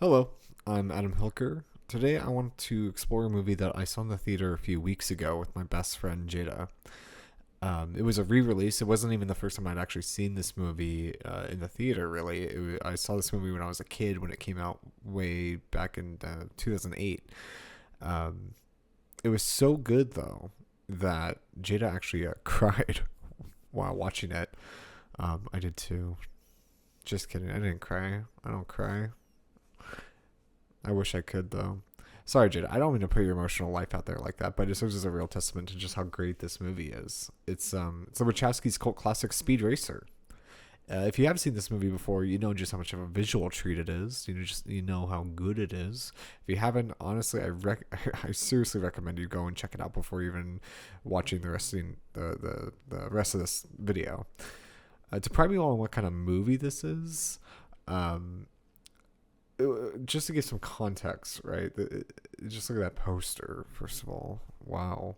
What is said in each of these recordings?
Hello, I'm Adam Hilker. Today I want to explore a movie that I saw in the theater a few weeks ago with my best friend Jada. It was a re-release. It wasn't even the first time I'd actually seen this movie in the theater. Really, I saw this movie when I was a kid when it came out way back in 2008. Um, it was so good though that Jada actually cried while watching it. I did too. Just kidding. I didn't cry. I don't cry. I wish I could though. Sorry, Jada. I don't mean to put your emotional life out there like that, but it serves as a real testament to just how great this movie is. It's the Wachowski's cult classic Speed Racer. If you have seen this movie before, you know just how much of a visual treat it is. You know how good it is. If you haven't, honestly, I seriously recommend you go and check it out before even watching the rest of this video. To prime you all on what kind of movie this is, um, just to give some context, right? Just look at that poster. First of all, wow.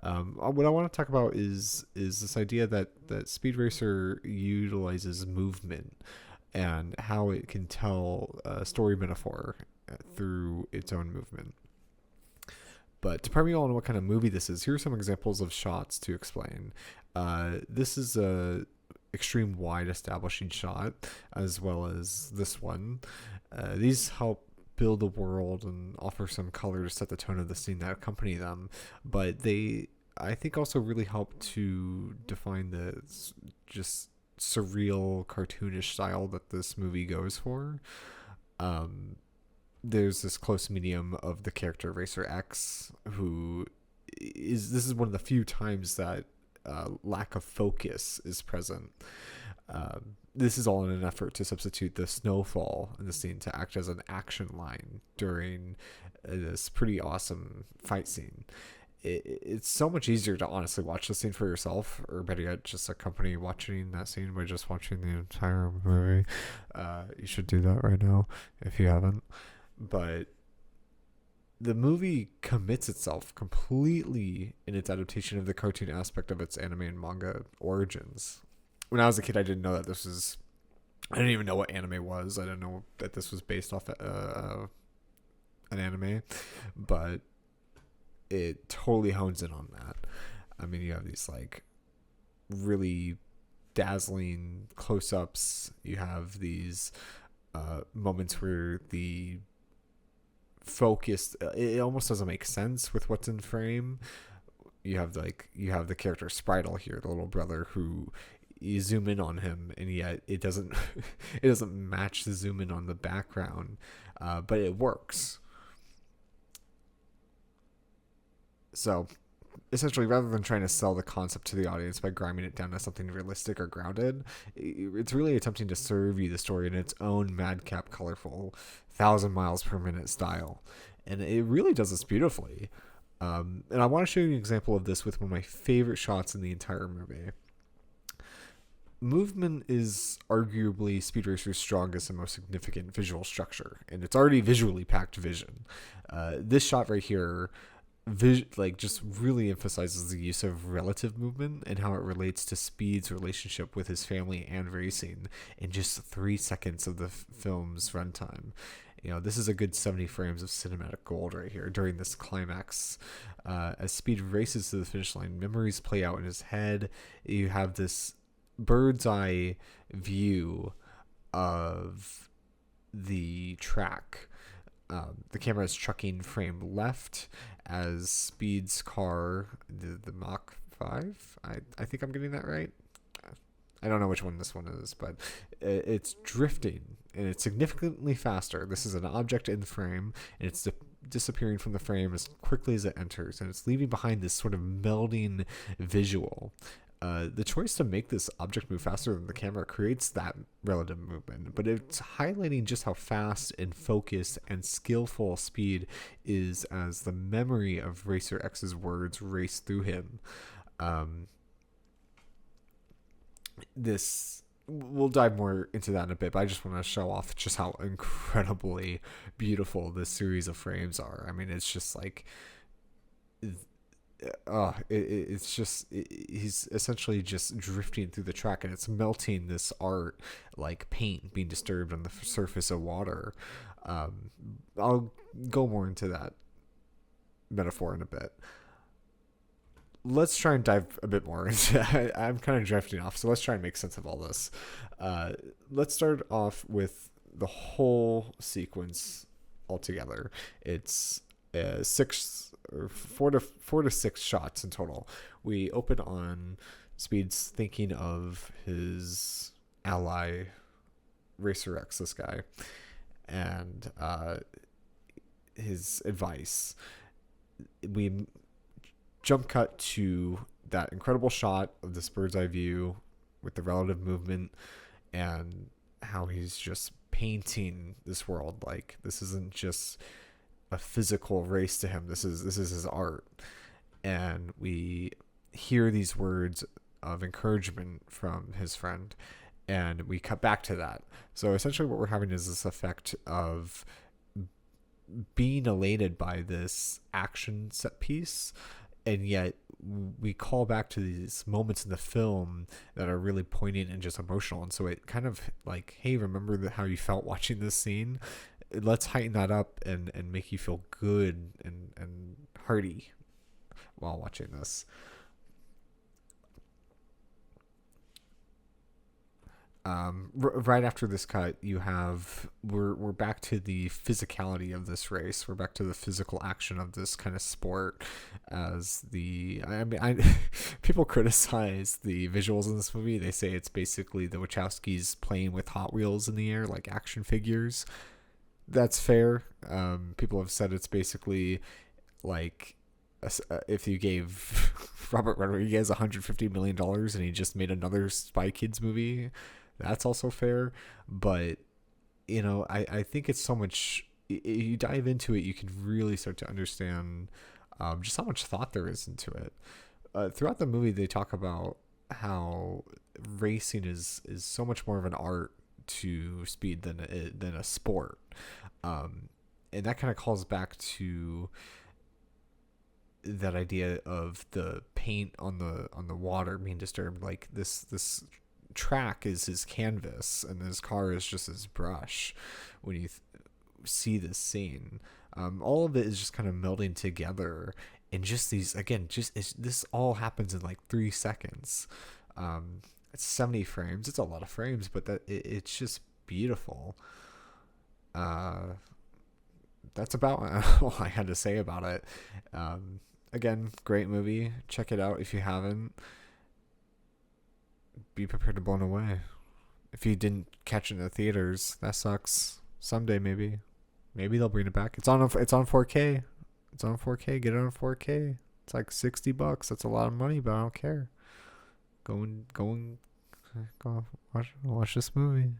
What I want to talk about is this idea that Speed Racer utilizes movement and how it can tell a story metaphor through its own movement. But to prime you all on what kind of movie this is, here are some examples of shots to explain. This is a extreme wide establishing shot, as well as this one. These help build the world and offer some color to set the tone of the scene that accompany them, but they, I think, also really help to define the just surreal, cartoonish style that this movie goes for. Um, there's this close medium of the character Racer X, who is this is one of the few times that lack of focus is present. This is all in an effort to substitute the snowfall in the scene to act as an action line during this pretty awesome fight scene. It's so much easier to honestly watch the scene for yourself, or better yet, just accompany watching that scene by just watching the entire movie. You should do that right now if you haven't. But the movie commits itself completely in its adaptation of the cartoon aspect of its anime and manga origins. When I was a kid, I didn't know that this was. I didn't even know what anime was. I didn't know that this was based off an anime, but it totally hones in on that. I mean, you have these like really dazzling close-ups. You have these moments where the focused it almost doesn't make sense with what's in frame. You have the character Spritle here, the little brother, who you zoom in on him and yet it doesn't it doesn't match the zoom in on the background, but it works. So essentially, rather than trying to sell the concept to the audience by grinding it down to something realistic or grounded, it's really attempting to serve you the story in its own madcap, colorful, 1,000 miles per minute style. And it really does this beautifully. And I want to show you an example of this with one of my favorite shots in the entire movie. Movement is arguably Speed Racer's strongest and most significant visual structure, and it's already visually packed vision. This shot right here just really emphasizes the use of relative movement and how it relates to Speed's relationship with his family and racing in just 3 seconds of the film's runtime. You know, this is a good 70 frames of cinematic gold right here during this climax. As Speed races to the finish line, memories play out in his head. You have this bird's eye view of the track. The camera is trucking frame left as Speed's car, the Mach 5, I think I'm getting that right. I don't know which one this one is, but it's drifting and it's significantly faster. This is an object in the frame and it's disappearing from the frame as quickly as it enters, and it's leaving behind this sort of melding visual. The choice to make this object move faster than the camera creates that relative movement, but it's highlighting just how fast and focused and skillful Speed is as the memory of Racer X's words race through him. This we'll dive more into that in a bit, but I just want to show off just how incredibly beautiful this series of frames are. I mean, it's just like it's just he's essentially just drifting through the track, and it's melting this art like paint being disturbed on the surface of water. Um, I'll go more into that metaphor in a bit. Let's try and dive a bit more into I'm kind of drifting off, so let's try and make sense of all this. Uh, let's start off with the whole sequence altogether. It's six or four to six shots in total. We open on Speed's thinking of his ally, Racer X, this guy, and his advice. We jump cut to that incredible shot of this bird's eye view with the relative movement and how he's just painting this world. Like, this isn't just a physical race to him. This is his art. And we hear these words of encouragement from his friend, and we cut back to that. So essentially what we're having is this effect of being elated by this action set piece, and yet we call back to these moments in the film that are really poignant and just emotional. And so it kind of like, hey, remember how you felt watching this scene? Let's heighten that up and make you feel good and hearty while watching this. Right after this cut, you have we're back to the physicality of this race. We're back to the physical action of this kind of sport. As people criticize the visuals in this movie. They say it's basically the Wachowskis playing with Hot Wheels in the air, like action figures. That's fair. People have said it's basically like if you gave Robert Rodriguez $150 million and he just made another Spy Kids movie. That's also fair, but I think it's so much. You dive into it, you can really start to understand just how much thought there is into it. Throughout the movie, they talk about how racing is so much more of an art to Speed than a sport, and that kind of calls back to that idea of the paint on the water being disturbed. Like this track is his canvas and his car is just his brush. When you see this scene, all of it is just kind of melding together, and just these this all happens in like 3 seconds. It's 70 frames. It's a lot of frames, but it's just beautiful. That's about all I had to say about it. Again, great movie. Check it out if you haven't. Be prepared to be blown away. If you didn't catch it in the theaters, that sucks. Someday maybe they'll bring it back. It's on 4K. It's on 4K. Get it on 4K. It's like $60. That's a lot of money, but I don't care. Go watch this movie.